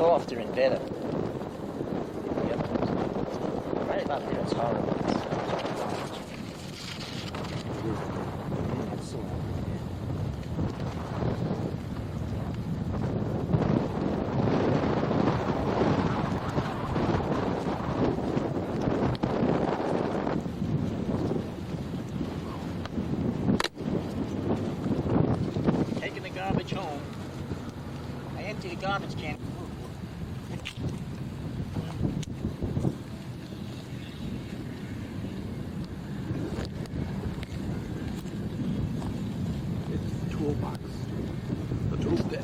soft during better. Yep. Right about here, it's horrible. Taking the garbage home. I empty the garbage can. Toolbox.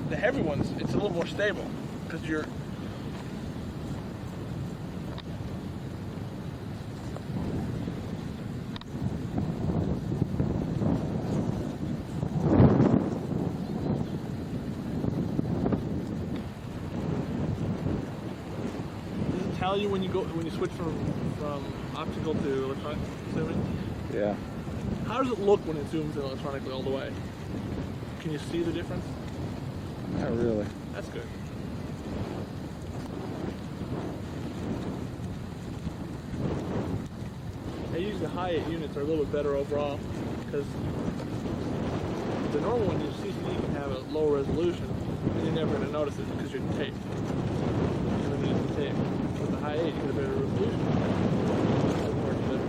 The heavy ones, it's a little more stable because you're. Does it tell you when you switch from optical to electronic zooming? Yeah. How does it look when it zooms in electronically all the way? Can you see the difference? Not really. That's good. Usually the high 8 units are a little bit better overall because the normal one, your CCD can have a low resolution and you're never going to notice it because you're taped. You're limited to tape. With the high 8, you get a better resolution. It works better.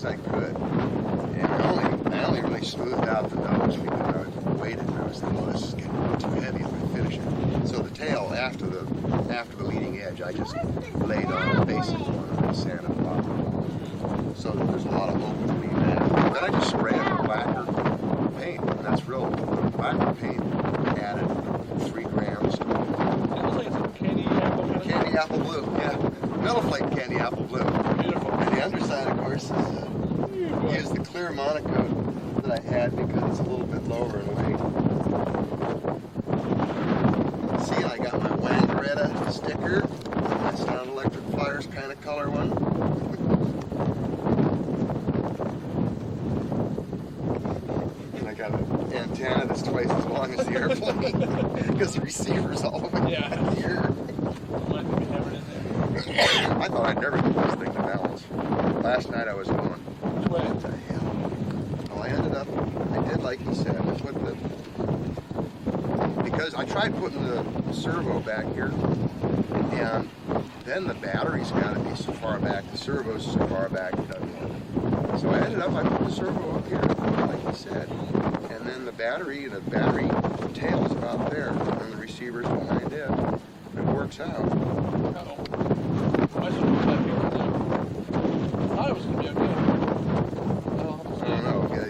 as I could. And I only really smoothed out the nose because I was weighted and I was thinking, well, this is getting too heavy if I finish it. So the tail, after the leading edge, I just laid on the bases on it and sanded the bottom. So there's a lot of open lead there. Then I just sprayed it with lacquer paint, and that's real. Lacquer paint added 3 grams to it. It looks like it's candy apple kind of Candy apple blue, yeah. Metal flake candy apple blue. Beautiful. And the underside, of course, is use the clear harmonica that I had because it's a little bit lower in weight. See, I got my Wangoretta sticker, my Sound Electric Flyers kind of color one. And I got an antenna that's twice as long as the airplane because the receiver's all the way Yeah. back here. Might be hammered in there. I thought I'd never get this thing to balance. Last night I was going, Which way? what the hell? Well, I ended up, I did like he said, I put the, because I tried putting the servo back here, and then the battery's got to be so far back, the servo's so far back it doesn't work. So I ended up, I put the servo up here, like he said, and then the battery tail's about there, and the receiver's behind it. It works out. Uh-oh. Why should we have here right now? I thought it was going to be okay. I don't know. Yeah,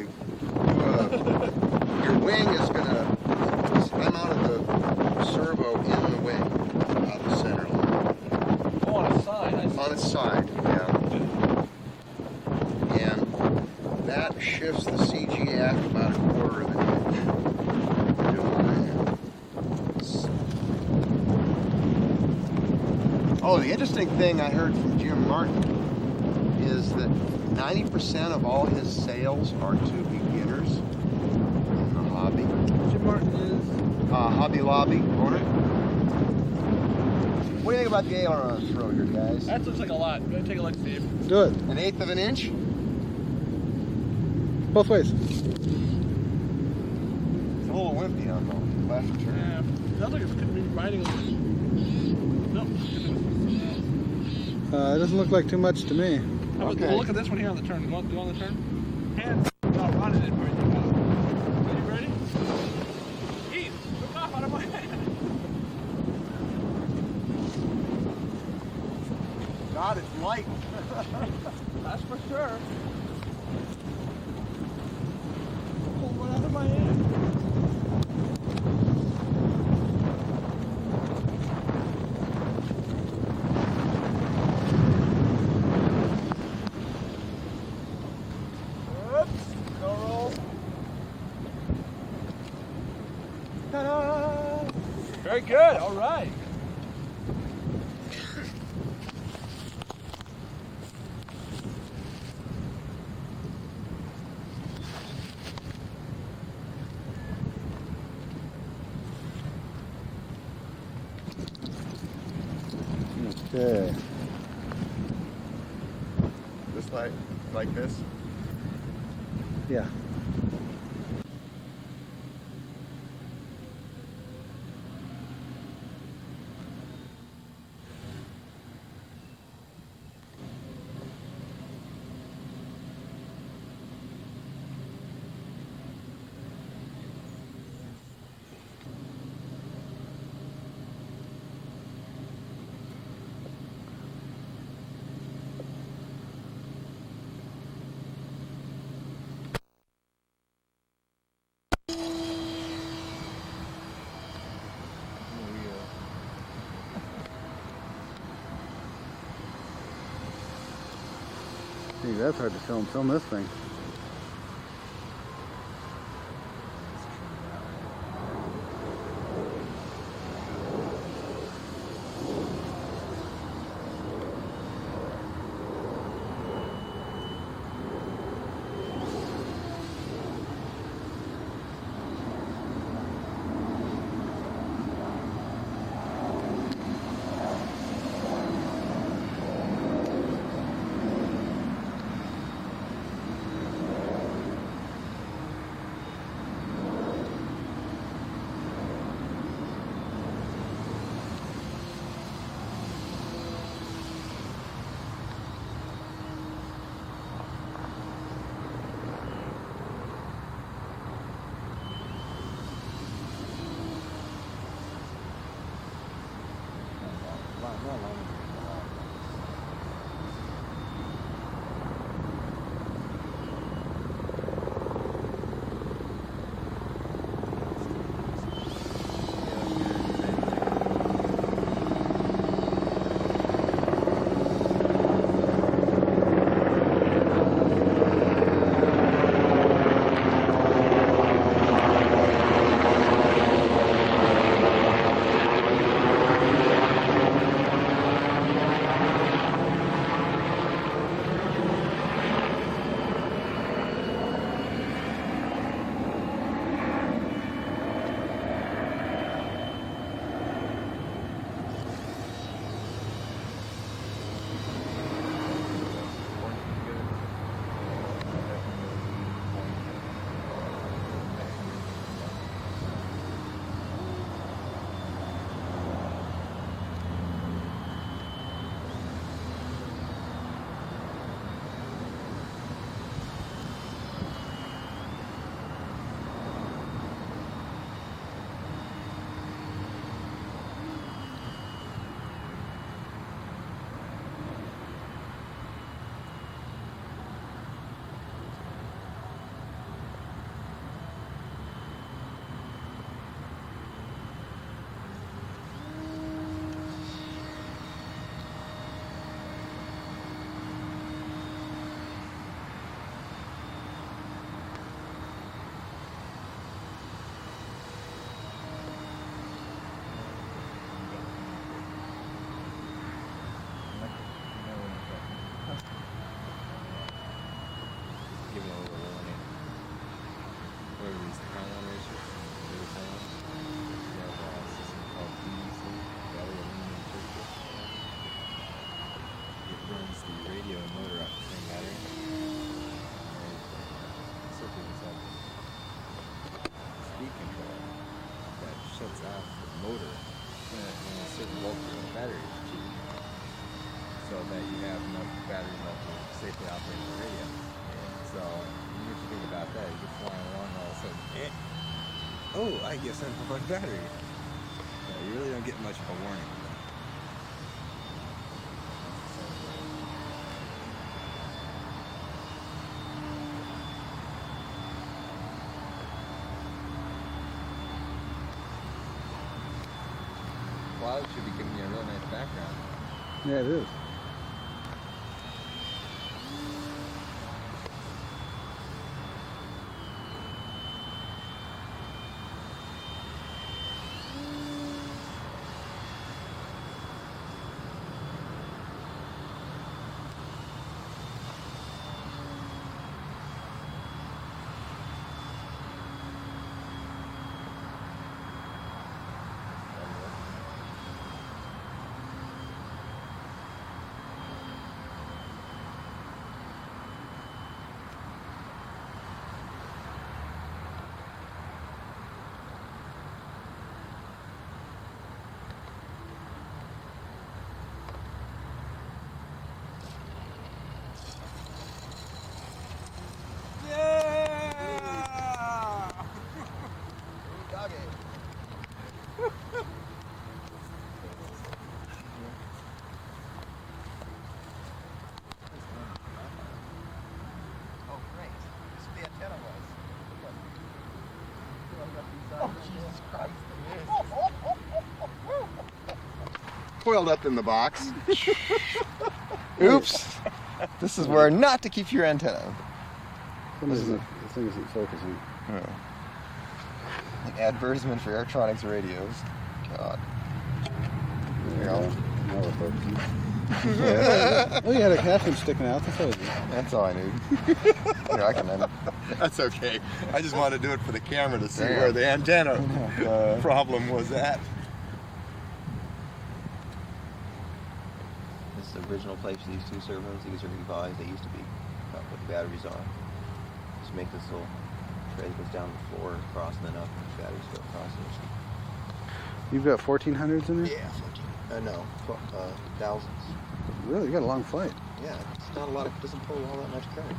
your wing is gonna. I'm out of the servo in the wing, out the center line. Oh, on its side. I see. On its side, yeah. And that shifts the CG aft about a quarter of an inch. Doing that. Oh, the interesting thing I heard from Jim Martin is that 90% of all his sales are to beginners in the hobby. Jim Martin is. Hobby Lobby owner. What do you think about the aileron on the throw here, guys? That looks like a lot. Go take a look, Steve. Do it. 1/8 of an inch? Both ways. It's a little wimpy on the left turn. Yeah. Sounds like it could be riding. No. It doesn't look like too much to me. How about, Okay. well, look at this one here on the turn. You want to do on the turn? And not running it right now. Are you ready? Eat! Look off out of my hand! God, it's light. That's for sure. Pull one out of my hand. Oops, no roll. Ta-da! Very good, all right. Okay. Just like this. Yeah. Gee, that's hard to film. Film this thing. my own racers. Really tiny. We have a system called BDC, battery aluminum circuit. It runs the radio and motor off the same battery. And the circuit is up speed control that shuts off the motor when a certain voltage on the battery is achieved, so that you have enough battery left to safely operate the radio. So even if you think about that, you're flying along all of a sudden, oh, I guess I'm on battery. So you really don't get much of a warning with that. Cloud should be giving you a real nice background. Yeah, it is. Coiled up in the box. Oops. This is where not to keep your antenna. This thing isn't focusing. An advertisement for Airtronics radios. God. There you go. Now we're focusing. Oh, you had a half inch sticking out. That's all it is. That's all I need. Here, I can end it. That's okay. I just wanted to do it for the camera to see where the antenna problem was at. This is the original place for these two servos. These are revised. They used to be put the batteries on. Just make this little tray that goes down the floor, across, and then up, and the batteries go across it. You've got 1400s in there? Yeah, 14. No, thousands. Really? You got a long flight. Yeah, it's not a lot of, doesn't pull all that much current.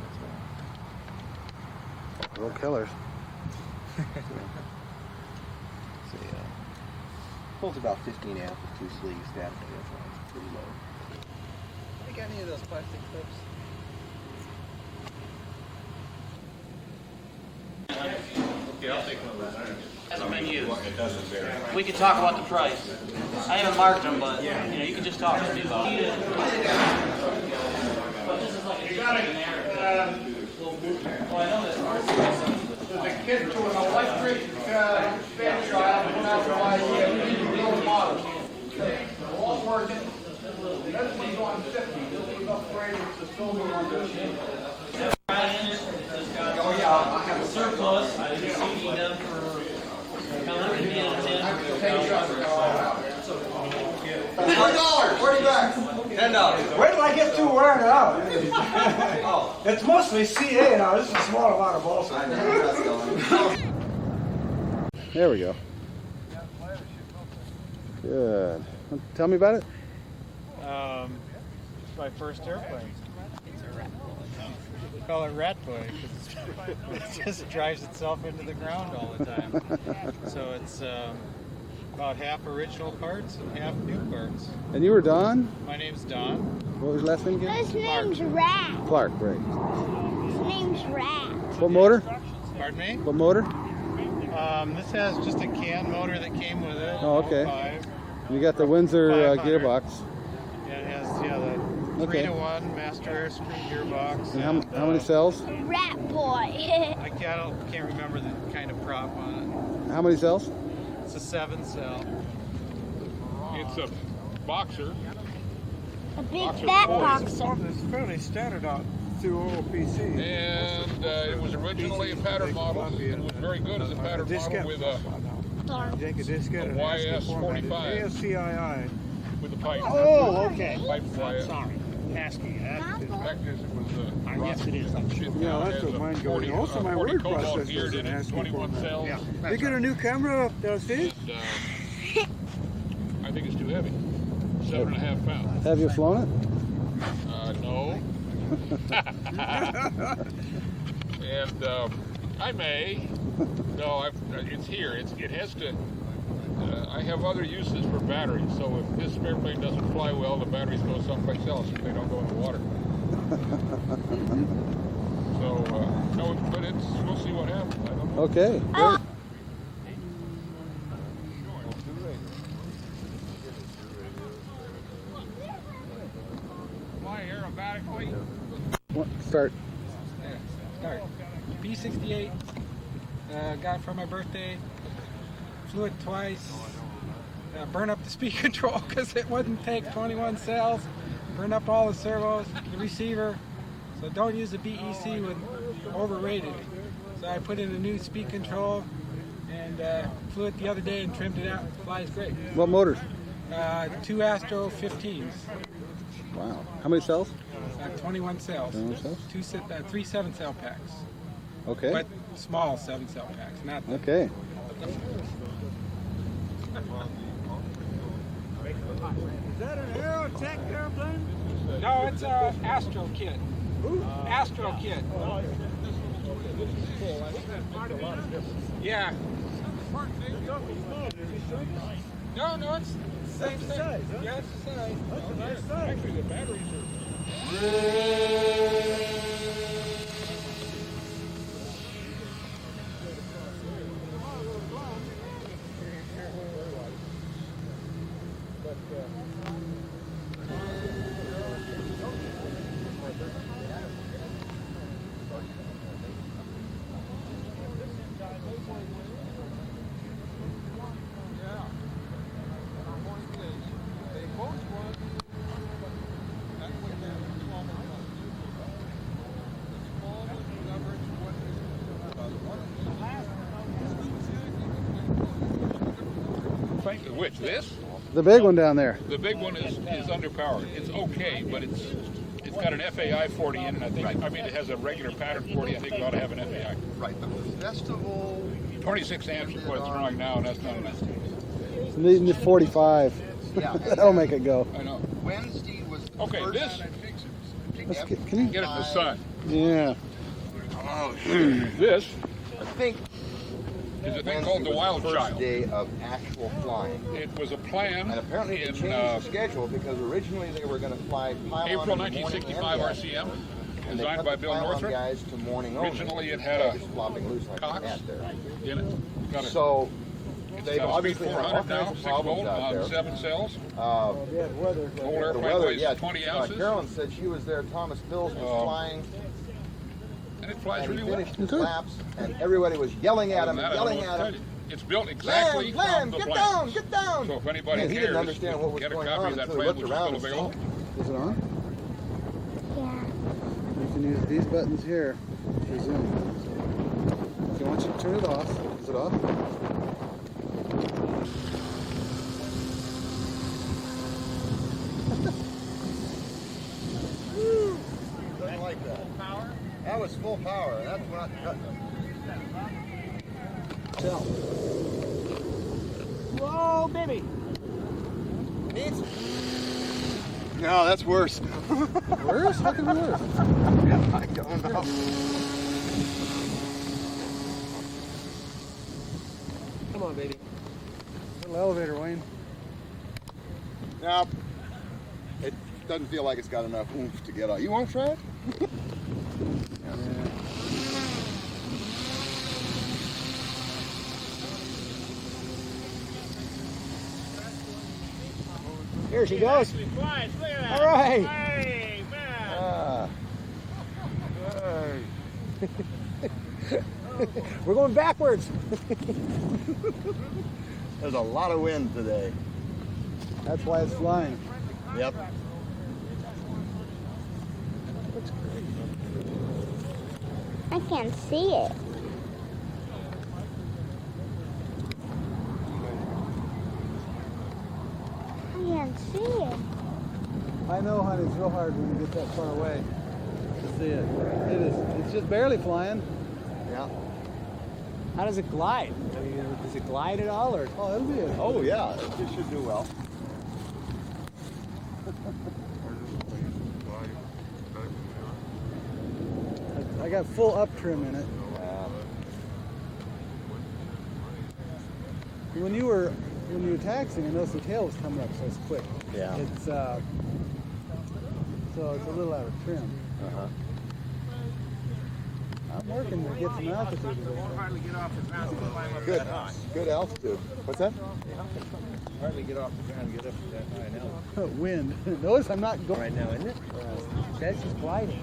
That's Real killers. So, pulls about 15 amp with two sleeves. That's pretty low. I got any of those plastic clips? Okay, I'll take one of those. Hasn't been used. It doesn't vary. We can talk about the price. I haven't marked them, but you know, you can just talk to me about it. But this is like a There's a kid to an electric fan shop went out to buy the old model. All working. This one's on 50. This one's upgraded to silver on this. Oh yeah, I have a surplus. I didn't see them for $10. $10. Where are you back? $10. Where did I get through wearing it out? Oh, it's mostly CA now. This is a small amount of also. There we go. Good. Tell me about it. It's my first airplane. We call it Rat Boy because it just drives itself into the ground all the time. So it's about half original parts and half new parts. And you were Don? My name's Don. What was your last name again? His name's Rat. Clark, right. His name's Rat. What motor? Pardon me? What motor? This has just a can motor that came with it. Oh, okay. 05. You got the Windsor 500. gearbox. Yeah, it has the Okay. 3-to-1 master airscrew gearbox. And how many cells? Rat Boy. I can't remember the kind of prop on How many cells? it. It's a 7-cell. It's a boxer. A big fat boxer. It's fairly standard out through OPC. And it was originally a pattern model. It was very good as a pattern model with a Take a diskette and YS-45 ASCII. with a pipe. Oh, okay. Pipe fly. Sorry. ASCII. The fact is, it was yes, it is. shipped Yeah, out that's as what a mine goes. 40, And also, my 40 word cobalt processor geared is in an at ASCII 21 format. cells. Yeah. They get a new camera, Steve? And, I think it's too heavy. 7.5 pounds. Have you flown it? No. And I may. No, it's here. It has to. I have other uses for batteries. So if this airplane doesn't fly well, the batteries go someplace else if they don't go in the water. So no, but we'll see what happens. I don't know. Okay. Great. Fly aerobatically. Start. Start. B-68. Got it for my birthday. Flew it twice. Burned up the speed control because it wouldn't take 21 cells. Burned up all the servos, the receiver. So don't use the BEC with overrated. So I put in a new speed control and flew it the other day and trimmed it out. Flies great. What motors? 2 Astro 15s. Wow. How many cells? 21 cells. 21 cells? 3 7-cell packs. Okay. But small 7-cell packs, not. Okay. Is that an Aerotech airplane? No, it's a Astro Kit. Astro Kit. Yeah. No, it's the same size. Huh? Yeah, it's the size. That's a nice size. Actually, the batteries Which, this? The big one down there. The big one is underpowered. It's okay, but it's got an FAI 40 in it. I think. I mean, it has a regular pattern 40. I think it ought to have an FAI. Right, but the festival. 26 amps is what it's drawing now, and that's not enough. Needing the 45. Yeah. That'll make it go. I know. Wednesday was the Okay, first this. Can you Get it in the sun. Yeah. Oh, This I think is a thing called the Wild first Child. day of actual flying. It was a plan And apparently they in changed the schedule because originally they were going to fly pylon April in the morning 1965 and RCM, and they designed cut by the Bill pylon Northrop. guys to morning only. Originally, it had a Just flopping loose like Cox a cat there. in it. Got a, So it's they've got a speed obviously had all 400 now, kinds of 6 problems volt out on there. 7 cells. Whole The airplane weather, weighs yeah. 20 ounces, Carolyn said she was there. Thomas Pills was flying, and it flies and he really well. finished his laps, and everybody was yelling at him and yelling at him. It's built exactly Land, from the get plans. down, get down! So if anybody And he cares, didn't understand what was get a going copy on of that until he plan, looked which is around still and available. Is it on? Yeah. You can use these buttons here to zoom. If you want you to turn it off, is it off? Doesn't like that. Power? That was full power. That's not cutting it. Tell. Whoa, baby. No, that's worse. Worse? How can it be worse? I don't know. Come on, baby. Little elevator, Wayne. No, it doesn't feel like it's got enough oomph to get on. You want to try it? Here she goes. Flies, look at that. All right. Hey, man. We're going backwards. There's a lot of wind today. That's why it's flying. Yep. Looks great. I can't see it. I can't see it. I know, honey, it's real hard when you get that far away to see it. It is. It's just barely flying. Yeah. How does it glide? I mean, does it glide at all, or? Oh, it'll be a... Oh yeah, it should do well. I got full up trim in it. When you were taxiing, I noticed the tail was coming up so it's quick. Yeah. It's so it's a little out of trim. Uh-huh. I'm working to get some altitude. Hardly get off the ground and climb up Good. that high. Good altitude. What's that? Hardly get off the ground and get up that high now. Wind. Notice I'm not going Right now, isn't it? That's just gliding.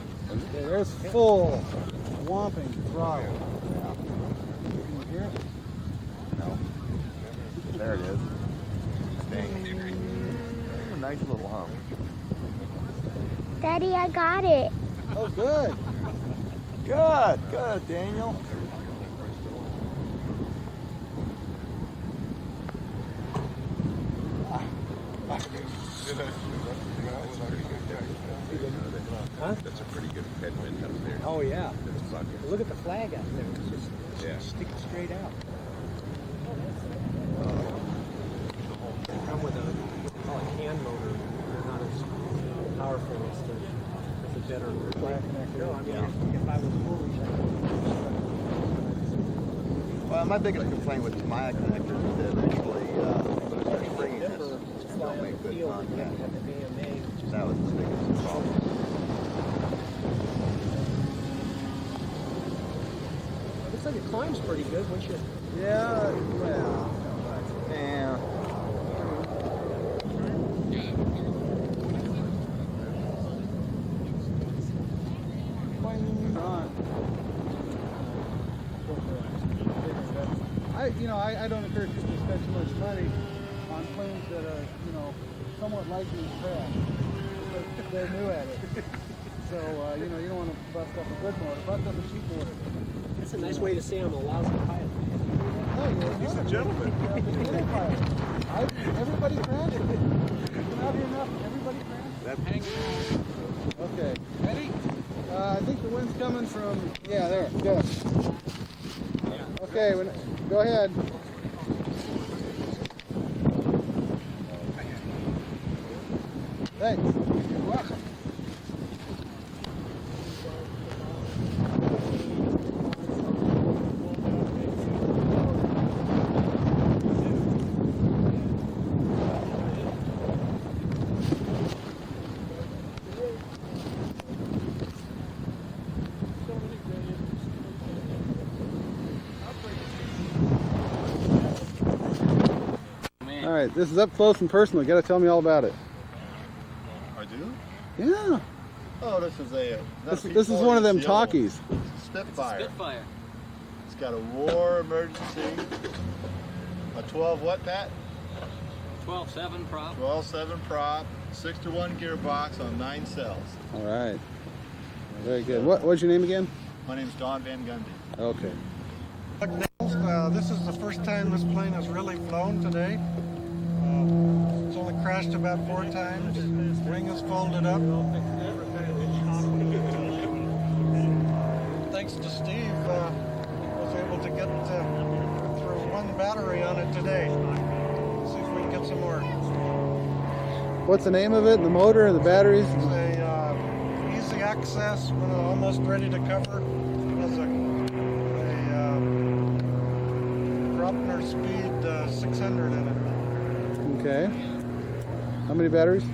Yeah, there's full whomping throttle. Can you hear it? No. There it is. Dang. A nice little hump. Daddy, I got it. Oh, good. Good, good, Daniel. Huh? That's a pretty good headwind up there. Oh, yeah. It's sucking. Look at the flag out there. It's just Yeah. sticking straight out. They come with a hand motor. They're not as powerful as the better flag connector. No, I mean, if I was foolish, I would. Well, my biggest complaint with the Maya connector is that eventually, when it starts springing, it don't make good contact. That was the biggest problem. Looks like it climbs pretty good, wouldn't you? Yeah, well. Yeah. I don't encourage people to spend too much money on planes that are, somewhat lightly crashed. Because they're new at it. So, you don't want to bust up a good motor. Bust up a cheap motor. That's a nice way to say I'm a lousy pilot. No, he's a gentleman. Everybody crashes. You've been out here enough. Everybody crashes. Okay. Ready? I think the wind's coming from... Yeah, there. Good. Okay, go ahead. Thanks. You're welcome. All right, this is up close and personal. You got to tell me all about it. I do? Yeah. Oh, this is a... This is one of them talkies. Spitfire. Spitfire. It's got a war emergency. A 12 what, Pat? 12.7 prop. 12.7 prop, 6-to-1 gearbox on 9 cells. All right. Very good. What's your name again? My name's Don Van Gundy. Okay. This is the first time this plane has really flown today. It's only crashed about 4 times. Wing is folded up. Thanks to Steve, was able to get through 1 battery on it today. See if we can get some more. What's the name of it? The motor and the batteries? It's a easy access when almost ready to cover. It has a Kropner speed 600 in it. Okay. How many batteries?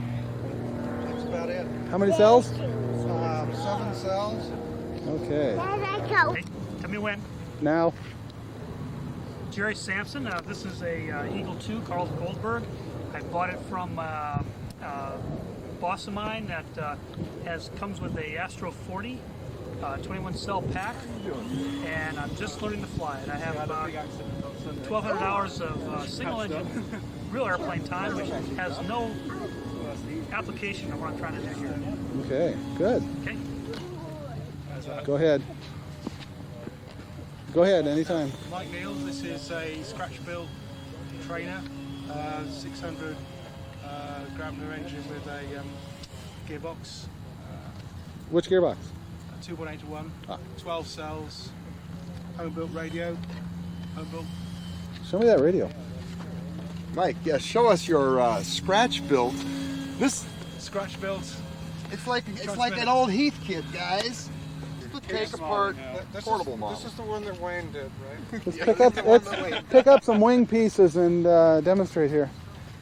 That's about it. How many cells? 7 cells. Okay. Hey, tell me when. Now. Jerry Sampson. This is a Eagle 2, Carl Goldberg. I bought it from a boss of mine that comes with a Astro 40, 21 cell pack, and I'm just learning to fly it. I have about 1,200 hours of single engine real airplane time, which has no application of what I'm trying to do here. Okay, good. Okay. Go ahead. Go ahead, anytime. Mike Niels, this is a scratch-built trainer, 600 Grabner engine with a gearbox, Which gearbox? 218 to 1, 12 cells, home-built radio, home-built. Show me that radio. Mike, yeah, show us your scratch-built. This Scratch-built. it's like an old Heath kit, guys. Take apart portable model. This is the one that Wayne did, right? Let's pick up some wing pieces and demonstrate here.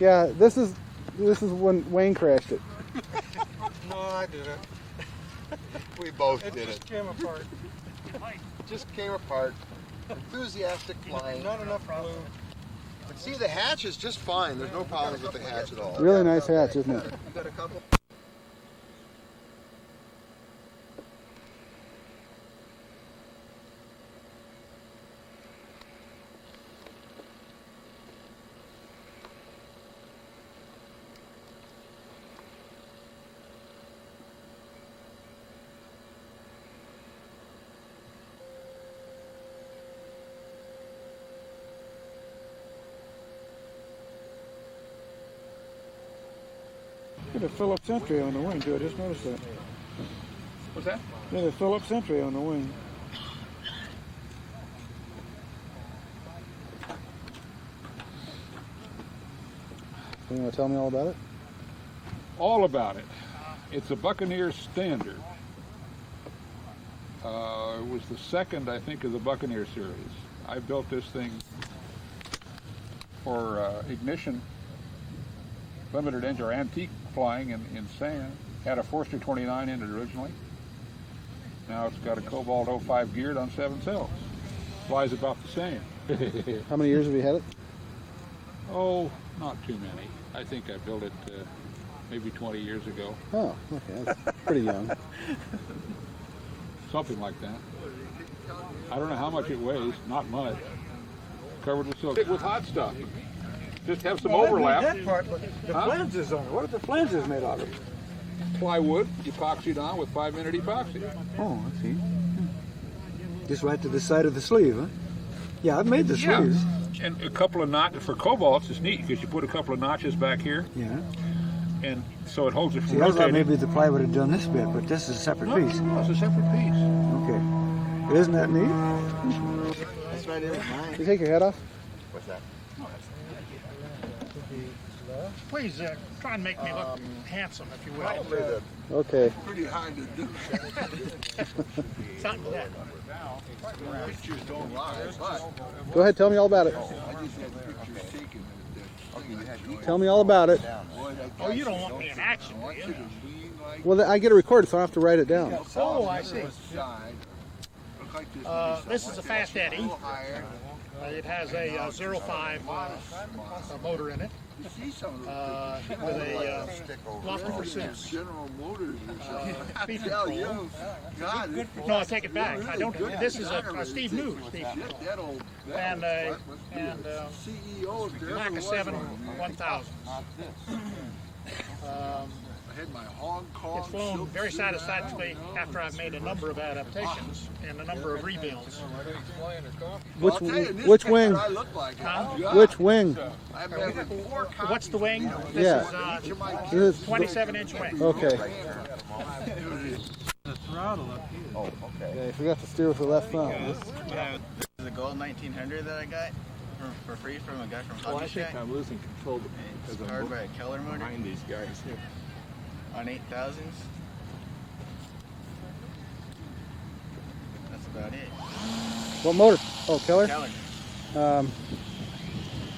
Yeah, this is when Wayne crashed it. No, I did it. We both did It it. just came apart. Just came apart. Enthusiastic flying. Not enough glue. But see, the hatch is just fine. There's no problems with the hatch at all. Really nice hatch, isn't it? You got a couple? Look at the Phillips entry on the wing, too. I just noticed that. What's that? Yeah, the Phillips entry on the wing. You want to tell me all about it? All about it. It's a Buccaneer standard. It was the second, I think, of the Buccaneer series. I built this thing for ignition, limited engine or antique flying in sand. Had a Forster 29 in it originally. Now it's got a Cobalt 05 geared on 7 cells. Flies about the same. How many years have you had it? Oh, not too many. I think I built it maybe 20 years ago. Oh, okay. That's pretty young. Something like that. I don't know how much it weighs. Not much. Covered with silk. With hot stuff. Just have some overlap. That part, but the flanges on it. What are the flanges made out of? Plywood, epoxied on with 5-minute epoxy. Oh, I see. Just right to the side of the sleeve, huh? Yeah, I've made the sleeves. And a couple of notches for cobalts is neat because you put a couple of notches back here, Yeah. and so it holds it from See, I thought rotating. maybe the ply would have done this bit, but this is a separate piece. No, it's a separate piece. Okay. But isn't that neat? That's right in mine. You take your head off? What's that? Please try and make me look handsome, if you will. Okay. Pretty hard to do. Something like that. Pictures don't lie, but Go ahead, tell me all about it. I just had pictures taken of Tell me all about it. Oh, you don't want me in action, do you? Well, I get it recorded, so I don't have to write it down. Oh, I see. This is a Fast Eddie. It has a 05 motor in it with a Lockwood Pursuit. General Motors or Speed Tell control. you, God, No, I take it back. I don't. This is a Steve News. that old And CEO if there Mac ever a was 7 one. 1000. I had my Hong Kong. It's flown very satisfactorily after I've made a number of adaptations and a number of rebuilds. Which wing? Which wing? What's the wing? This Yeah. is 27-inch wing. Okay. The throttle up here. Oh, okay. Yeah, you forgot to steer with the left thumb. This is a gold 1900 that I got for free from a guy from Hobby I think Shack. I'm losing control It's because powered by a Keller motor behind these guys here. on 8000s. That's about it. What motor? Oh, Keller? Keller.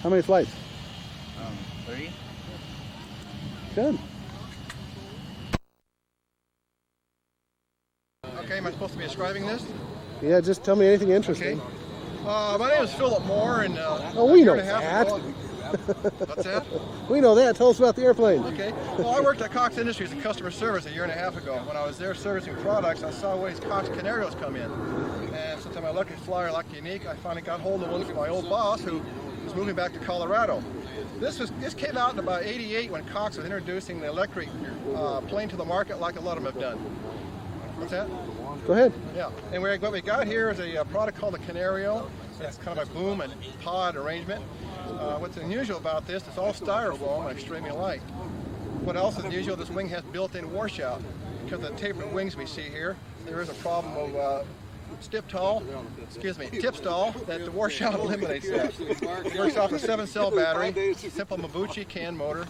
How many flights? 30. Good. Okay, am I supposed to be describing this? Yeah, just tell me anything interesting. My name is Philip Moore, and Oh, we a year know and a half that. ago- What's that? We know that. Tell us about the airplane. Okay. Well, I worked at Cox Industries in customer service a year and a half ago. When I was there servicing products, I saw one of these Cox Canarios come in. And since I'm a lucky flyer, lucky unique, I finally got hold of one from my old boss who was moving back to Colorado. This came out in about '88 when Cox was introducing the electric plane to the market, like a lot of them have done. What's that? Go ahead. Yeah. And what we got here is a product called the Canario. It's kind of a boom and pod arrangement. What's unusual about this, it's all styrofoam and extremely light. What else is unusual, this wing has built-in washout. Because of the tapered wings we see here, there is a problem of tipstall that the washout eliminates that. It works off a 7-cell battery, simple Mabuchi can motor.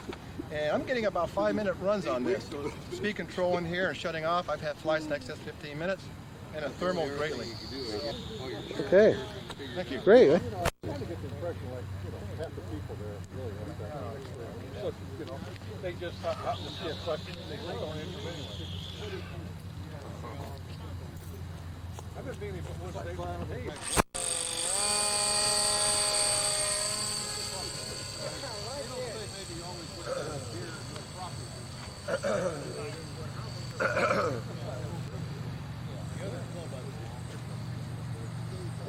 And I'm getting about 5-minute runs on this. Speed control in here and shutting off. I've had flights in excess of 15 minutes, and a thermal greatly. Okay. Thank you. Great. Eh? They just happen to see a question and they click on it anyway. I've been feeling before they were on me.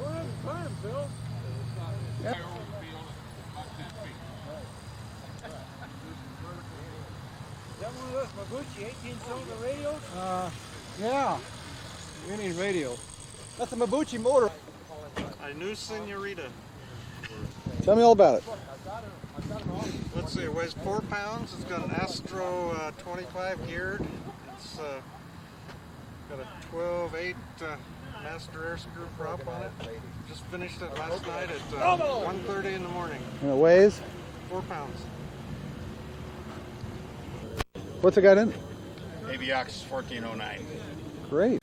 We're in time, Phil. Yeah. Is that one of those Mabuchi 18-cylinder radios? Yeah. We need radio. That's a Mabuchi motor. A new Senorita. Tell me all about it. Let's see, it weighs 4 pounds. It's got an Astro 25 geared. It's got a 12/8 master air screw prop on it. Just finished it last night at 1:30 in the morning. And it weighs? 4 pounds. What's it got in? AVX 1409. Great.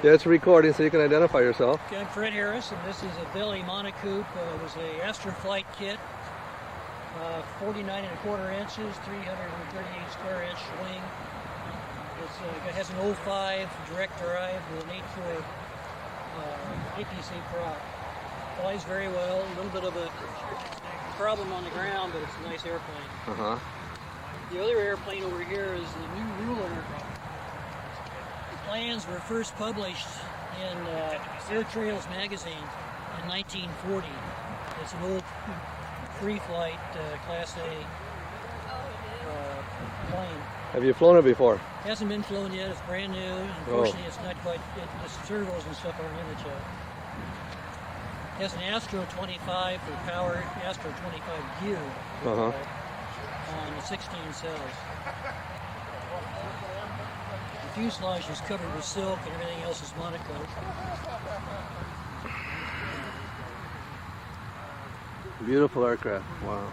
Yeah, it's recording so you can identify yourself. Okay, I'm Fred Harris, and this is a Billy Monocoop. It was a Astroflight kit, 49 1/4 inches, 338 square inch wing. It has an 05 direct drive with an 8.4 APC prop. Flies very well. A little bit of a problem on the ground, but it's a nice airplane. Uh-huh. The other airplane over here is the new Ruler. Plans were first published in Air Trails magazine in 1940. It's an old free flight Class A plane. Have you flown it before? Hasn't been flown yet. It's brand new. Unfortunately, it's not quite. The servos and stuff aren't in it yet. It has an Astro 25 for power, Astro 25 gear on 16 cells. The fuselage is covered with silk and everything else is monocoque. Beautiful aircraft. Wow.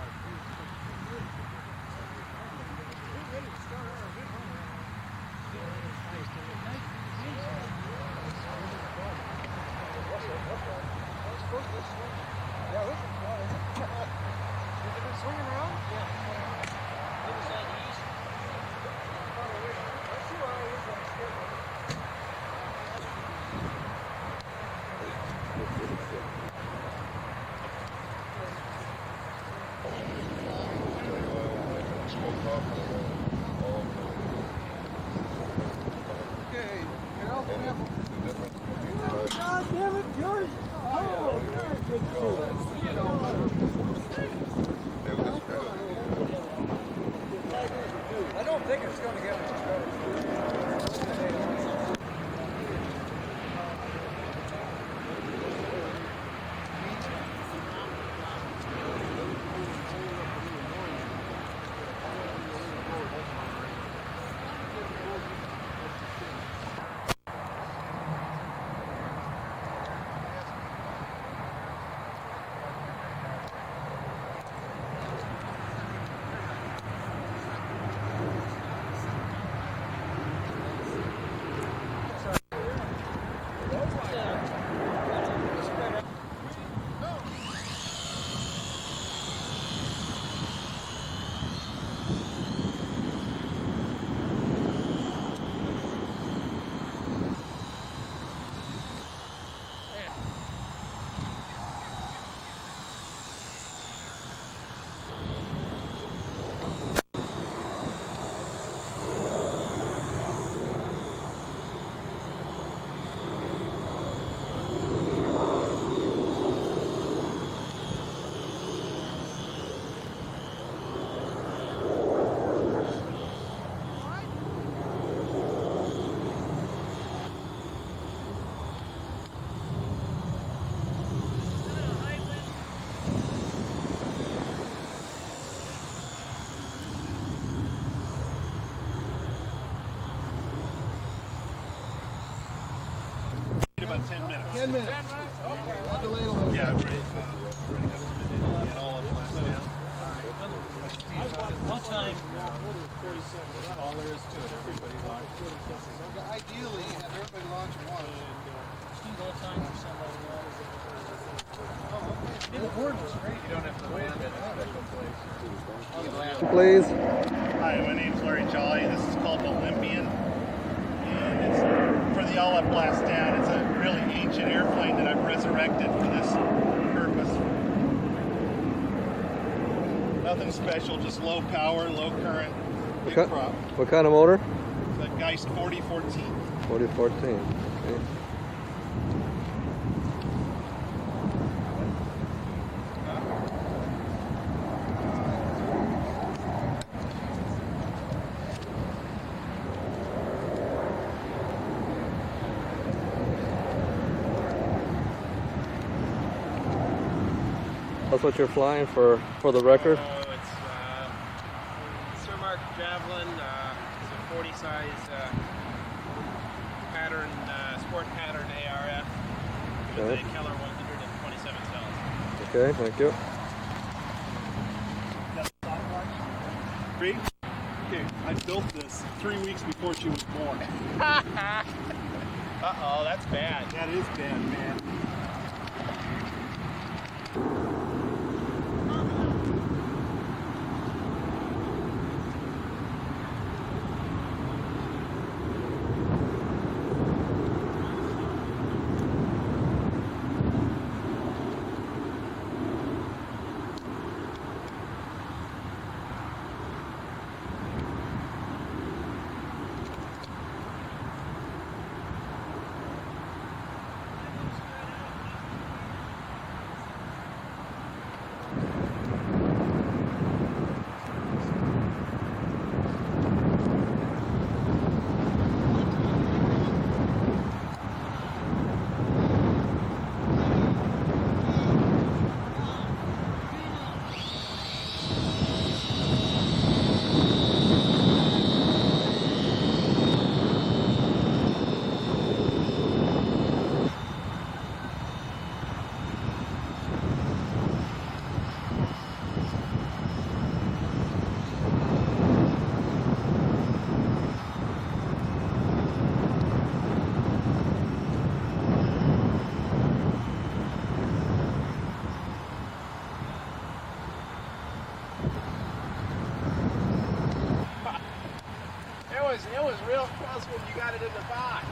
God damn it, George! Oh, good I don't think it's going to get much better. 10 minutes. 10 minutes. Okay, I'll delay a little. Yeah, ready. One time. All there is to it. Everybody launches. Ideally, have everybody launch one. Steve, one time for somebody else. The board was great. You don't have to land at a special place. Please. Hi, my name's Larry Jolly. This is called Olympian. And it's for the All Up Blast Down. It's a really ancient airplane that I've resurrected for this purpose. Nothing special, just low power, low current, big prop. What kind of motor? It's a Geist 4014. 4014. Okay. That's what you're flying for the record? Oh, it's Surmark Javelin. It's a 40 size pattern, sport pattern ARF with Okay. a Keller 127 cells. Okay, thank you. Great. Okay, I built this 3 weeks before she was born. Uh-oh, that's bad. That is bad, man. It was real close when you got it in the box.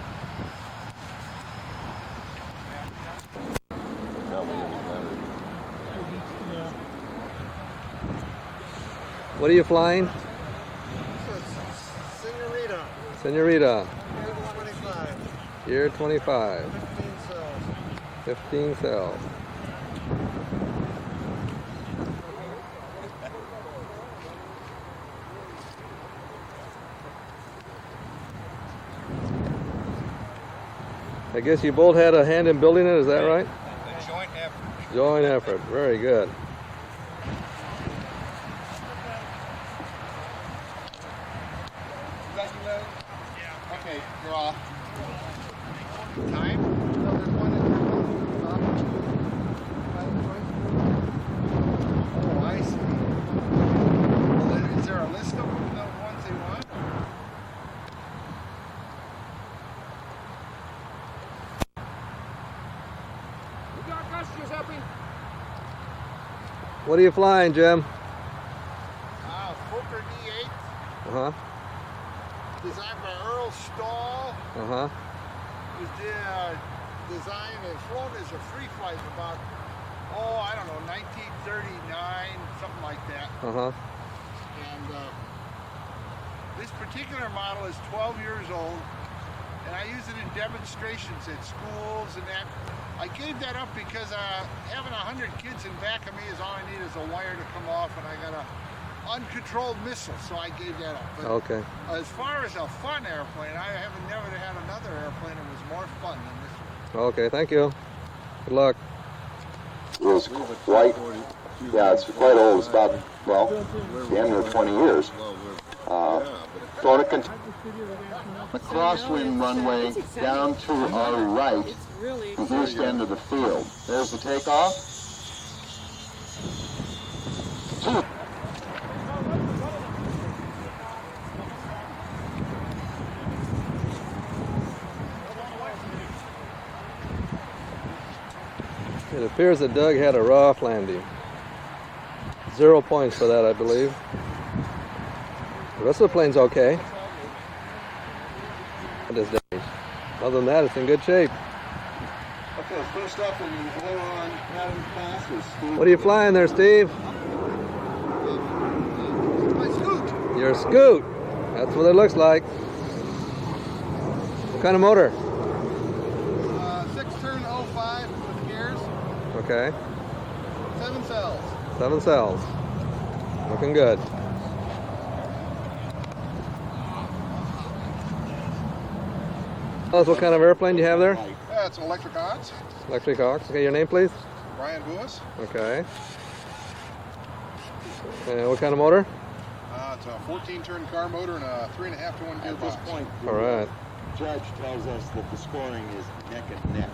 What are you flying? Senorita. Senorita. Year 25. Year 25. 15 cells. 15 cells. I guess you both had a hand in building it, is that right? A joint effort. Joint effort, very good. Is that you, Larry? Yeah. Okay, you're off. Time? No, there's one in Oh, I see. Well, then, is there a list of the ones they want? We got Gustures helping. What are you flying, Jim? Fokker D8, Uh-huh. designed by Earl Stahl. Uh-huh. It was designed and flown as a free flight about, I don't know, 1939, something like that. Uh-huh. And this particular model is 12 years old, and I use it in demonstrations at schools and that. I gave that up because having 100 kids in back of me is all I need is a wire to come off, and I got a uncontrolled missile, so I gave that up. But Okay. as far as a fun airplane, I haven't never had another airplane that was more fun than this one. Okay, thank you. Good luck. Is quite, yeah, it's quite old. It's about, well, damn near 20 years. Go to the crosswind runway down to our right, the east end of the field. There's the takeoff. 2. It appears that Doug had a rough landing. 0 points for that, I believe. The rest of the plane's okay. Other than that, it's in good shape. Okay, first up in the aileron pattern class is Steve. What are you flying there, Steve? My Scoot. Your Scoot. That's what it looks like. What kind of motor? 6-turn 05 with gears. Okay. 7 cells. 7 cells. Looking good. Tell us what kind of airplane you have there? Yeah, it's an Electric Ox. Electric Ox. Okay, your name, please? Brian Buis. Okay. And what kind of motor? It's a 14-turn car motor and a 3.5 to 1 gearbox. At this point, All right. the judge tells us that the scoring is neck and neck.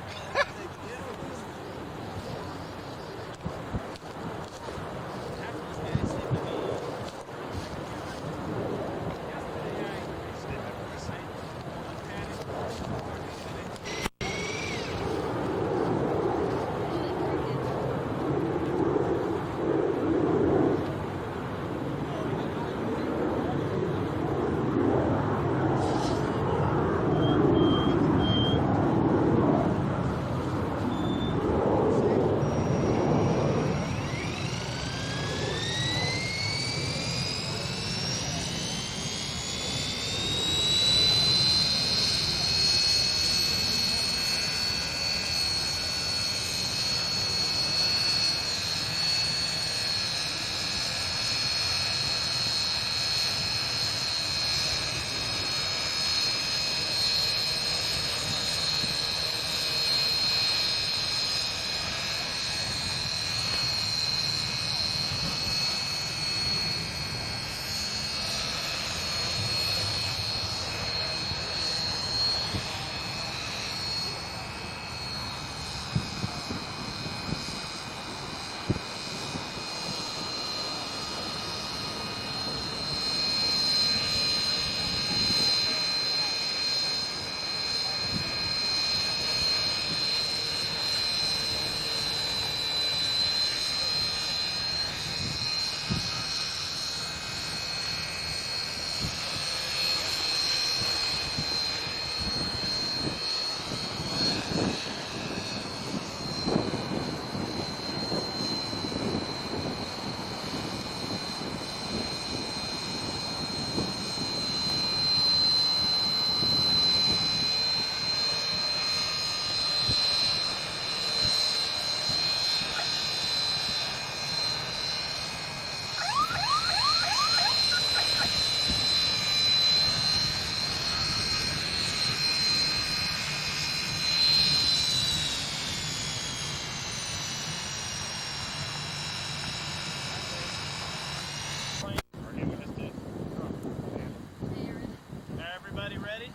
Everybody ready?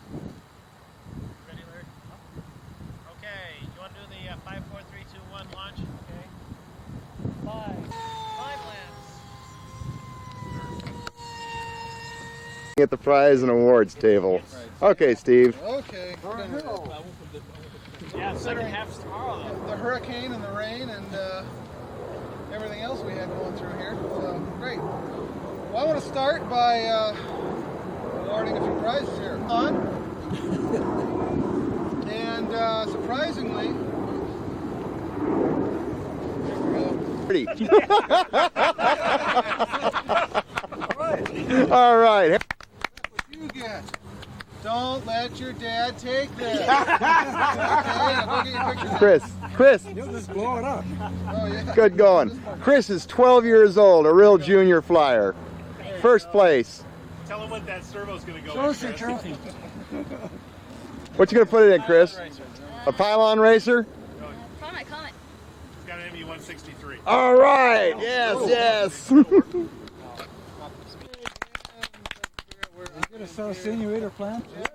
Ready, Larry? Okay, you want to do the 5, 4, 3, 2, 1 launch? Okay. 5 laps. At the prize and awards table. Okay, Steve. Okay. Yeah, second half's tomorrow though. The hurricane and the rain and everything else we had going through here. So, great. Well, I want to start by awarding a few prizes here. And surprisingly, Pretty. All right. you get. Don't let your dad take this. Okay, I'll go get your picture. Chris. You'll just blow it up. Oh, yeah. Good going. Chris is 12 years old, a real junior flyer. First place. Tell him what that servo's going to go Show us your trophy. What you going to put it in, Chris? A pylon racer? Comet. It's got an ME-163. All right. Yes, yes. Just saw a sinuator plant. Speed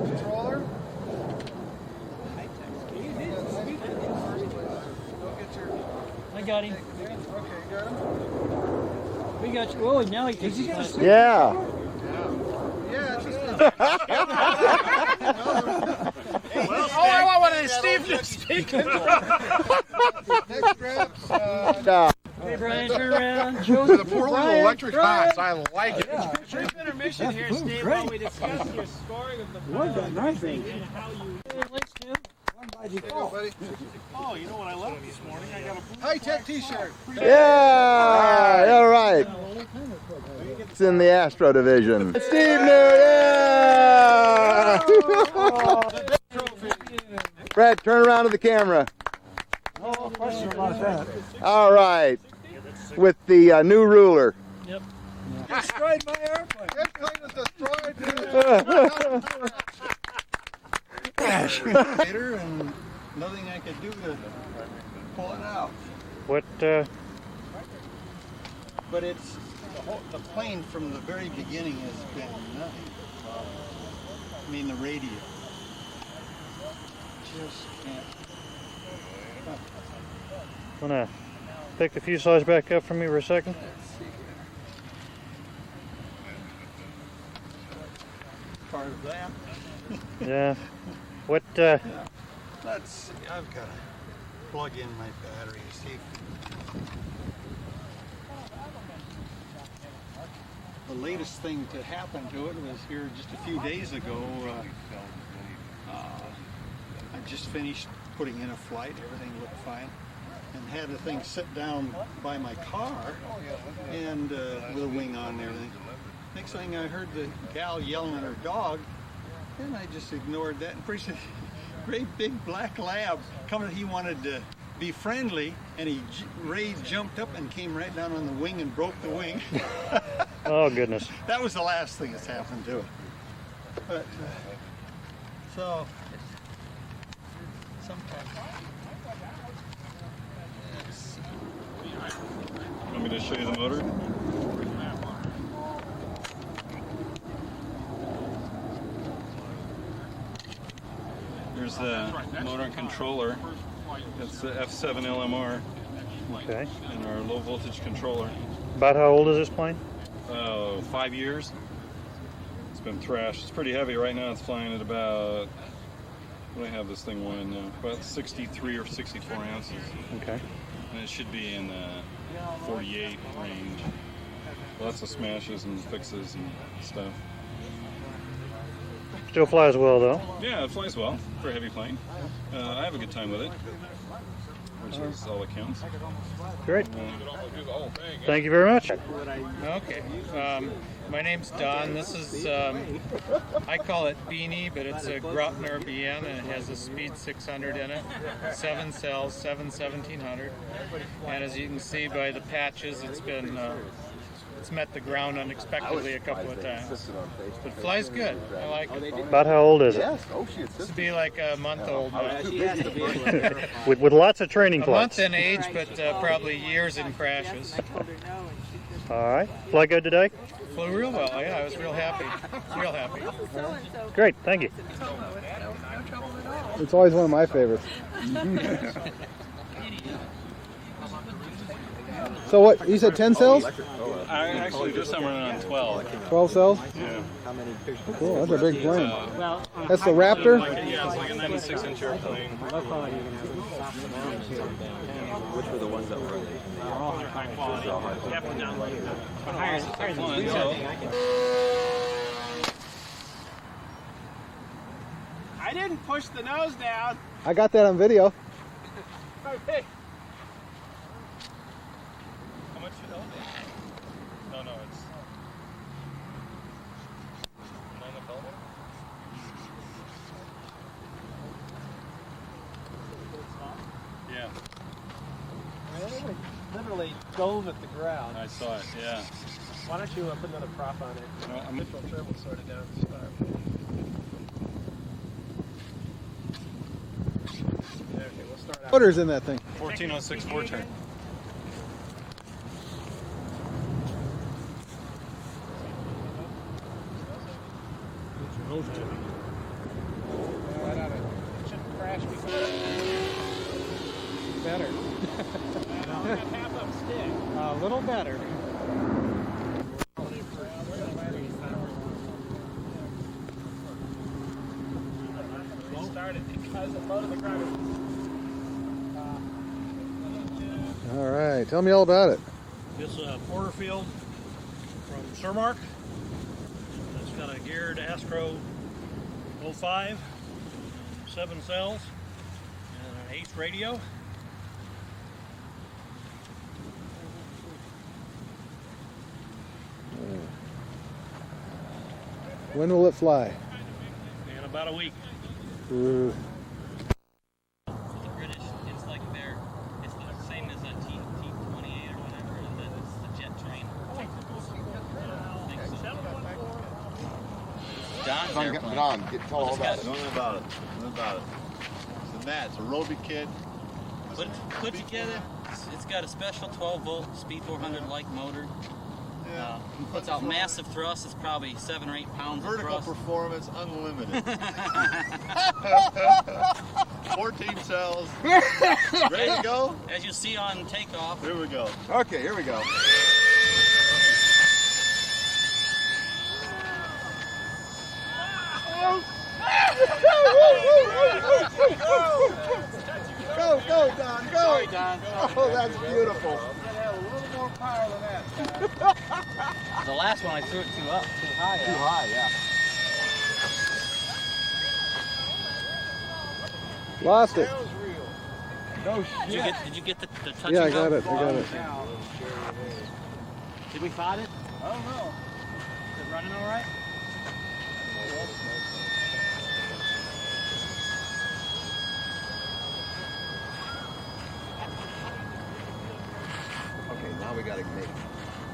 controller. I got him. Okay, you got him? We got you. Oh, now he takes his glasses. Yeah. Yeah, it's just Oh, I want one of these Steve next straps. Hey, Brian, turn around. The poor little Brian, electric Brian. box, I like it. Brief intermission here, Steve, while we discuss your scoring of the nice and how you. Oh, you know what I left this morning? I got a High-tech t-shirt. Yeah. All right. It's in the Astro division. Steve New. Yeah. Brad, turn around to the camera. No question about that. All right. With the new ruler. Yep. Destroyed my airplane. Airplane is destroyed. Later, and nothing I could do to pull it out. What? But it's the plane from the very beginning has been nothing. I mean the radio. Just can't. Wanna pick the fuselage back up for me for a second? Part of that. Yeah. What? Let's see. I've got to plug in my battery. See. The latest thing to happen to it was here just a few days ago. I just finished putting in a flight. Everything looked fine. And had the thing sit down by my car and with a wing on and everything. Next thing I heard the gal yelling at her dog, and I just ignored that. And pretty soon, great big black lab coming. He wanted to be friendly, and Ray jumped up and came right down on the wing and broke the wing. Oh goodness. That was the last thing that's happened to it. But so sometimes. Want me to show you the motor? Here's the motor and controller. It's the F7 LMR. Okay. And our low voltage controller. About how old is this plane? 5 years. It's been thrashed. It's pretty heavy right now. It's flying at about, what do I have this thing weighing now? About 63 or 64 ounces. Okay. And it should be in the 48 range. Lots of smashes and fixes and stuff. Still flies well though. Yeah, it flies well for a heavy plane. I have a good time with it, which is all that counts. Great. Thank you very much. Okay. My name's Don. This is, I call it Beanie, but it's a Grotner BN, and it has a Speed 600 in it. 7 cells, 7 1700. And as you can see by the patches, it's been, it's met the ground unexpectedly a couple of times. But it flies good. I like it. About how old is it? It's to be like a month old now. with lots of training A flights. month in age, but probably years in crashes. All right. Fly good today? Flew real well. Yeah, I was real happy. Real happy. Great. Thank you. It's always one of my favorites. So what, you said 10 cells? I actually this time running on 12. 12 cells? Yeah. Cool, that's a big plane. That's the Raptor? Yeah, it's like a 96-inch airplane. Which were the ones that were? They're all high quality. Definitely not like higher than I didn't push the nose down. I got that on video. Okay. How much you held it? No, it's on the pellet. Yeah. Literally dove at the ground. I saw it, yeah. Why don't you put another prop on it? No, I'm Mitchell Turbo sort of down at the start. Okay, we'll start out. Motors in that thing. 1406 4-turn. Those two. It shouldn't crash because better. Half up stick. A little better. Started because the load of the ground. All right, tell me all about it. It's a Porterfield from Surmark. It's got a geared Astro 05, 7 cells, and an Ace radio. When will it fly? In about a week. Ooh. The British, it's like their, it's the same as a T-28 or whatever, it's the jet train. Don's airplane. Don, tell all about it. Tell me about it. Tell me about it. So Matt, it's a Roby kit. Put together, it's got a special 12-volt Speed 400-like motor. Puts out massive thrust. It's probably 7 or 8 pounds Vertical of thrust. performance unlimited. 14 cells. Ready to go? As you see on takeoff. Here we go. Okay, here we go. Go, Don, go! Sorry, Don. Oh, that's beautiful. You gotta have a little more power than that, The last one I threw it too high. Too high, yeah. Lost it. No shit. Did you get the touch? Yeah, I got it. I got it. Did we find it? I don't know. Is it running all right? Okay, now we gotta make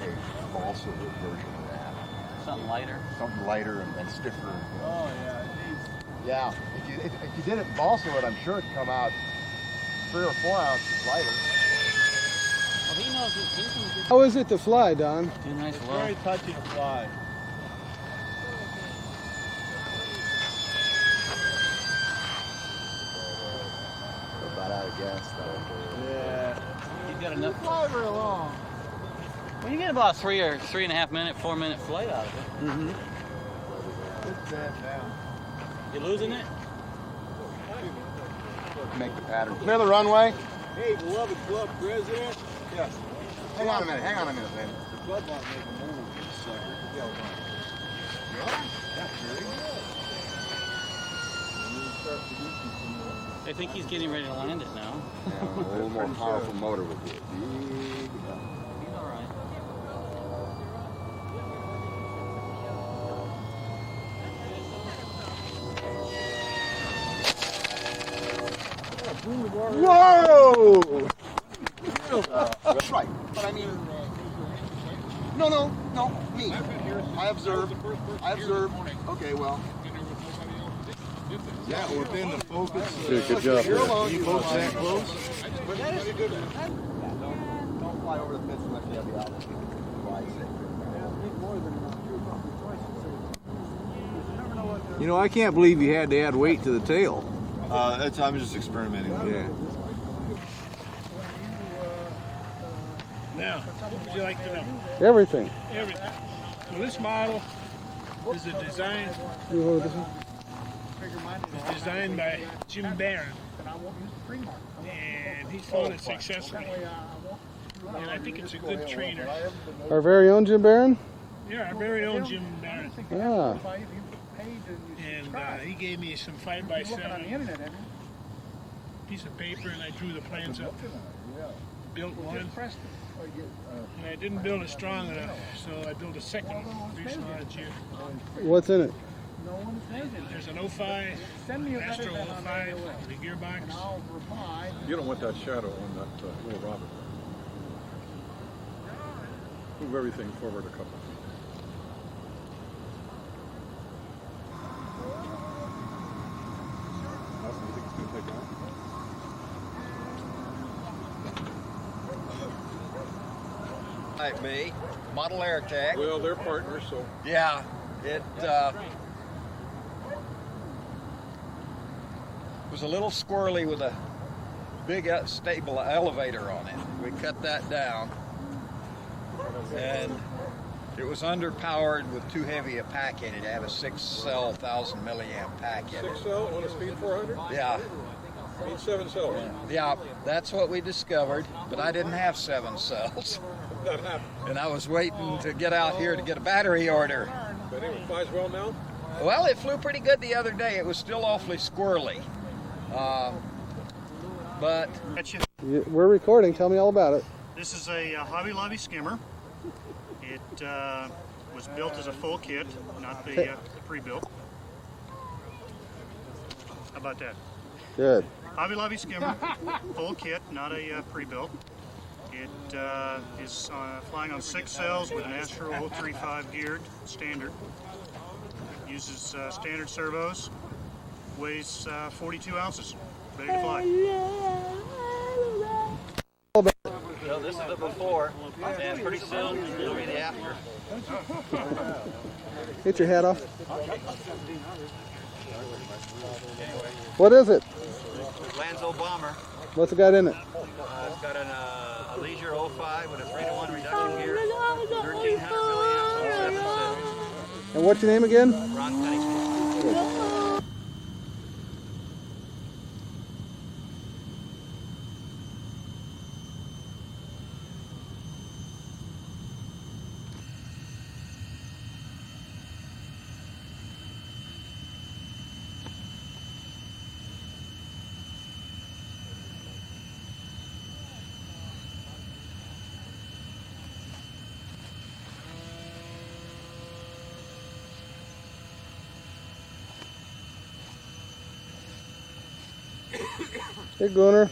a balsa wood version of that. Something lighter. Something lighter and stiffer. Oh, yeah. Yeah, if you did it in balsa wood, I'm sure it'd come out 3 or 4 ounces lighter. Well, he knows it. How is it to fly, Don? Too nice. It's very touchy to fly. We're about out of gas, though. Yeah. You've got enough. Fly her along. Well, you get about 3 or 3.5 minute, 4 minute flight out of it. Mm-hmm. It's bad now. You losing it? Make the pattern. Clear the runway. Hey, beloved club president. Yes. Hang on a minute, man. The club won't make a move, you sucker. Yeah, That's very I think he's getting ready to land it now. Yeah, a little more powerful motor would be big. He's all right. Whoa! That's right. But I mean, no, me. I observed. Okay, well. Yeah, within the focus. Good job. You're alone. You folks that close? But that is a good one. Don't fly over the fence unless you have the altitude. You know, I can't believe you had to add weight to the tail. I'm just experimenting. Yeah. Now, what would you like to know? Everything. Everything. Well, this model is a design. You hold this one? It's designed by Jim Barron, and he's flown it successfully. And I think it's a good trainer. Our very own Jim Barron? Yeah, our very own Jim Barron. Ah. And he gave me some 5x7 piece of paper, and I drew the plans up. Built one, and I didn't build it strong enough, so I built a second fuselage here. What's in it? There's an 05, Astro 05, the gearbox. You don't want that shadow on that little Robert. Move everything forward a couple feet. Awesome. You think it's going to take off? Like me, Model Air Tech. Well, they're partners, so. Yeah, it was a little squirrely with a big stable elevator on it. We cut that down, and it was underpowered with too heavy a pack in it. It had a 6-cell 1,000 milliamp pack in it. 6-cell on a speed 400? Yeah. Need 7 cells. Yeah, that's what we discovered, but I didn't have 7 cells. And I was waiting to get out here to get a battery order. But it flies well now? Well, it flew pretty good the other day. It was still awfully squirrely. But We're recording. Tell me all about it. This is a Hobby Lobby skimmer. It was built as a full kit, not the pre-built. How about that? Good. Hobby Lobby skimmer, full kit, not a pre-built. It is flying on 6 cells with an Astro 035 geared, standard. Uses standard servos, weighs 42 ounces, ready to fly. So this is the before, and pretty soon it'll be the after. Get your hat off. What is it? Lanzo Bomber. What's it got in it? It's got a Leisure 05 with a 3-to-1 reduction gear, 1,300 milliamps and 7 cells. And what's your name again? Ron Cunningham. Hey, Gunnar.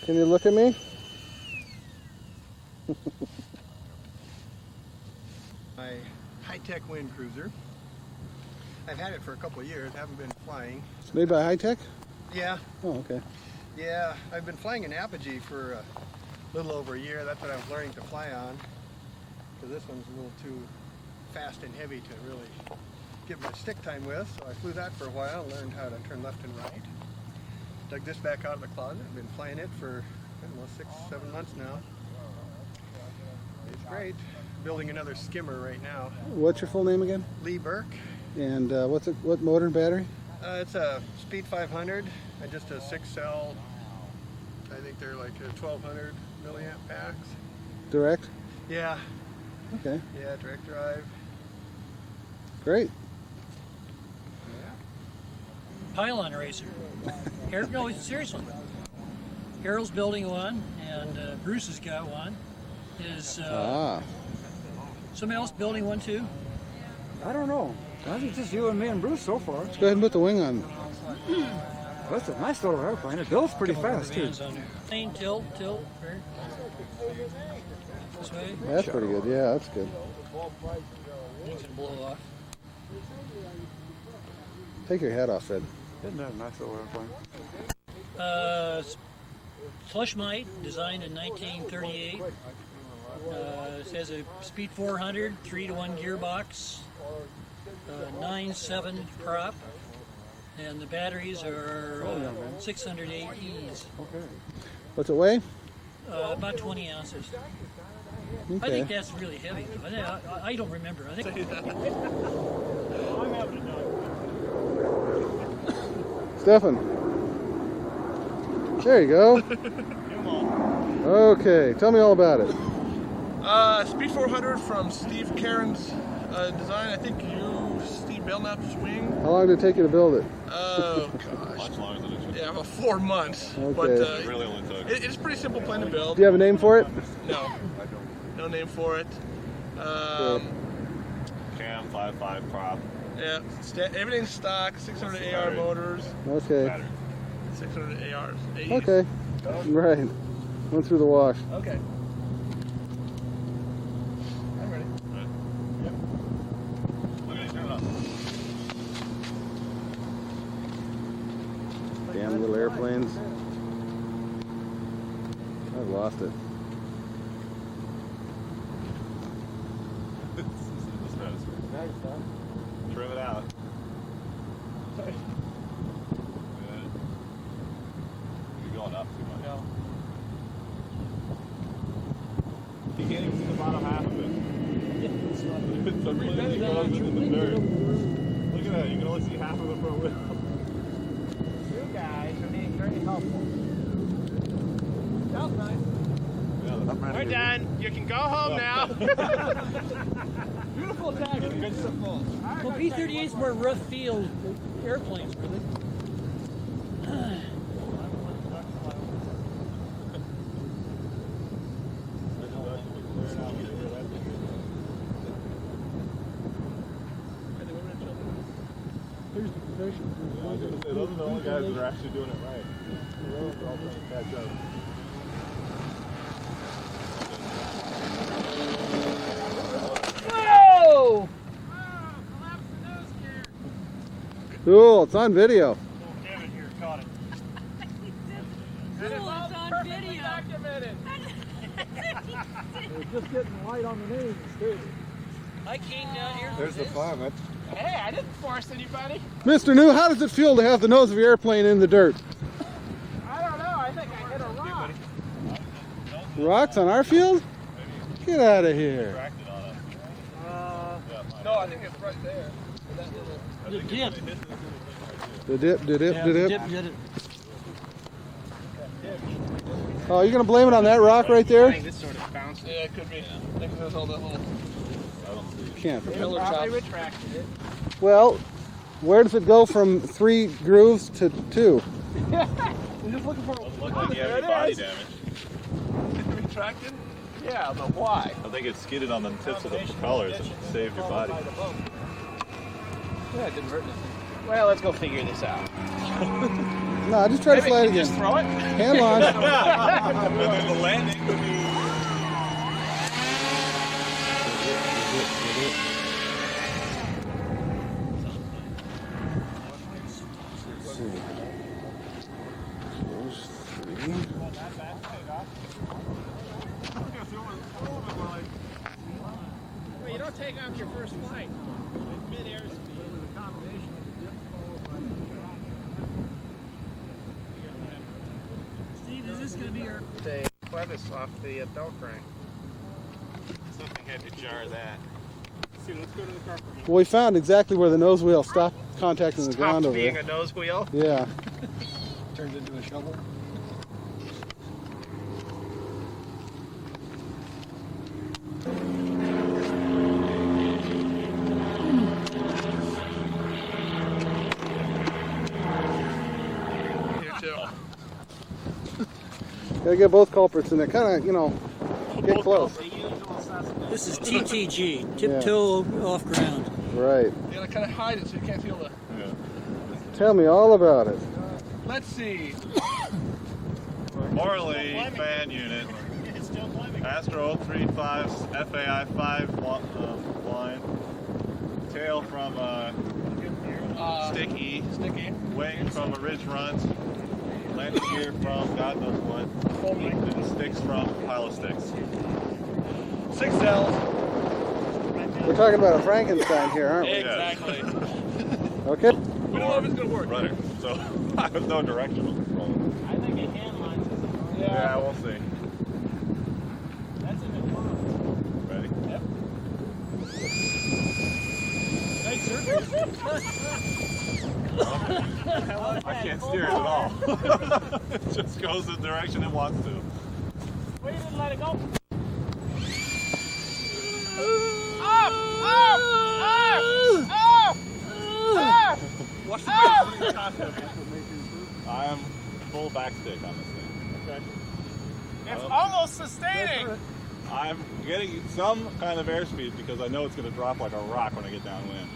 Can you look at me? My high-tech wind cruiser. I've had it for a couple of years. Haven't been flying. It's made by Hi-Tech? Yeah. Oh, okay. Yeah, I've been flying an Apogee for a little over a year. That's what I was learning to fly on. Because this one's a little too fast and heavy to really get my stick time with. So I flew that for a while and learned how to turn left and right. Dug this back out of the closet. I've been flying it for, I don't know, 6-7 months now. It's great. Building another skimmer right now. What's your full name again? Lee Burke. And what motor and battery? It's a Speed 500 and just a 6-cell. I think they're like 1,200 milliamp packs. Direct? Yeah. Okay. Yeah, direct drive. Great. Pylon racer. No, seriously. Harold's building one, and Bruce has got one. Is somebody else building one too? I don't know. I think just you and me and Bruce so far. Let's go ahead and put the wing on. That's a nice little airplane. It builds pretty fast too. Plane tilt. Right. This way. That's pretty good. Yeah, that's good. Things can blow off. Take your hat off, Fred. Isn't that a nice little airplane? Flushmite, designed in 1938. It has a Speed 400, 3-to-1 gearbox, 9.7 prop, and the batteries are 600 AEs. Okay. What's it weigh? About 20 ounces. Okay. I think that's really heavy. I don't remember. I think. Stefan. There you go. Okay, tell me all about it. Speed 400 from Steve Caron's design. I think you, Steve Belknap's wing. How long did it take you to build it? Oh gosh. Yeah, about 4 months. Okay. But It really only took. it's a pretty simple plane to build. Do you have a name for it? No. No name for it. Cam 5.5 prop. Yeah, everything's stock. 600 AR motors. Okay. 600 ARs. AEs. Okay. Right. Went through the wash. Okay. I'm ready. Damn little airplanes. I've lost it. Trim it out. can't even see the bottom half of it. It's completely frozen in the dirt. Look at that, you can only see half of the front wheel. You guys are being very helpful. Sounds nice. We're done. You can go home now. Beautiful attack. Beautiful. Well, B-38s were rough field airplanes, were they? Here's the position. Those are the only guys that are actually doing it right. The others are all trying to catch up. Whoa! Cool, it's on video. Kevin here caught it. Cool, it's on video. Documented. We're just getting light on the names, too. I came down here. There's the fun. Hey, I didn't force anybody. Mr. New, how does it feel to have the nose of your airplane in the dirt? I don't know. I think I hit a rock. Rocks on our field? Get out of here. No, I think it's right there. The dip. The dip, the dip, Yeah, the the dip. dip did it. Oh, you're going to blame it on that rock right there? This sort of bounced. Yeah, it could be. I think there's all that little. Can't. Propeller probably retracted it. Well, where does it go from 3 grooves to 2? I'm just looking for a Look like you have any body damage. retracted? Yeah, but why? I think it skidded on the tips of the propellers and saved your body. Yeah, it didn't hurt anything. Well, let's go figure this out. No, just try to fly it Maybe again. just throw it? Hand launch. And then the landing would be... Well, you don't take off your first flight. Mid-air speed. A combination of the dip Steve, is this going to be your... They clevis off the belt crank. Something had to jar that. See, let's go to the car for me. Well, we found exactly where the nose wheel stopped contacting the ground over being there. a nose wheel? Yeah. Turned into a shovel. You too. Gotta get both culprits in there. Kind of, you know, get close. This is TTG, tiptoe off ground. Right. You gotta kind of hide it so you can't feel the... Tell me all about it. Let's see. Morley fan unit. Astro 035 FAI 5 line. Tail from Sticky. Wing from a Ridge Runt. Landing gear from God knows what. And sticks from Pile of Sticks. 6 cells. We're talking about a Frankenstein here, aren't we? Exactly. Okay. We don't know if it's gonna work. Rudder. So I have no directional control. I think a hand line is Yeah, we'll see. That's in the corner. Ready? Yep. I can't steer it at all. It just goes the direction it wants to. Well, you didn't let it go. Up! Up! Up! Up! Up! What's the best I am full backstick on this thing. Okay. It's almost sustaining. I'm getting some kind of airspeed because I know it's going to drop like a rock when I get downwind.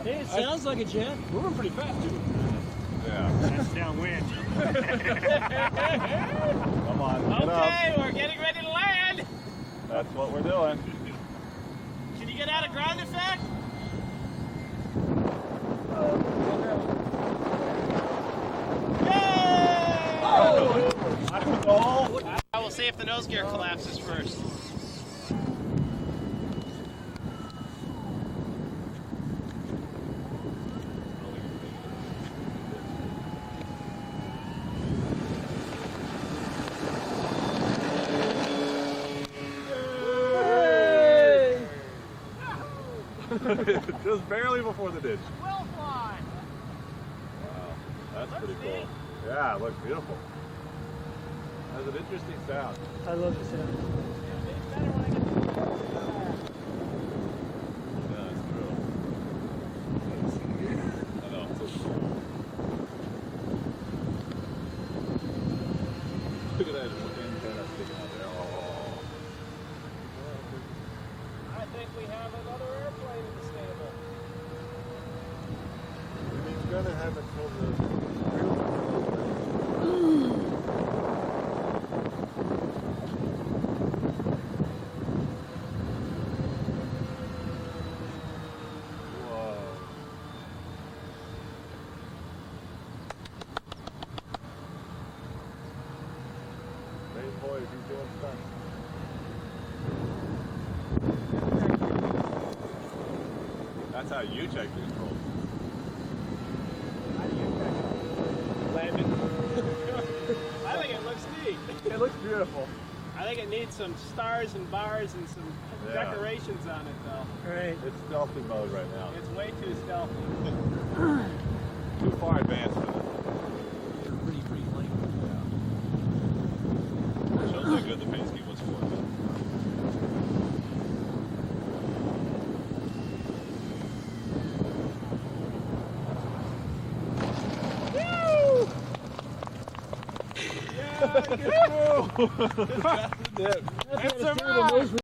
Hey, it sounds like a jet. Moving pretty fast, too. Yeah. That's downwind. Come on, get up. Okay, we're getting ready to land. That's what we're doing. Can you get out of ground effect? I will see if the nose gear collapses first. Just barely before the ditch. Will fly. Wow, that's pretty cool. Yeah, it looks beautiful. Has an interesting sound. I love the sound. Yeah, that's true. I know, it's so cool. Look at that antenna sticking out there. Oh. I think we have another airplane in the stable. He's gonna have it till the real. Main boys, he's doing stunts. That's how you check the controls. Landing. I think it looks neat. It looks beautiful. I think it needs some stars and bars and some Yeah. decorations on it, though. Right. It's stealthy mode right now. It's way too stealthy. Too far advanced for this. Pretty light. Yeah. Shows how good the paint scheme was for it. Yeah, good move. That's That's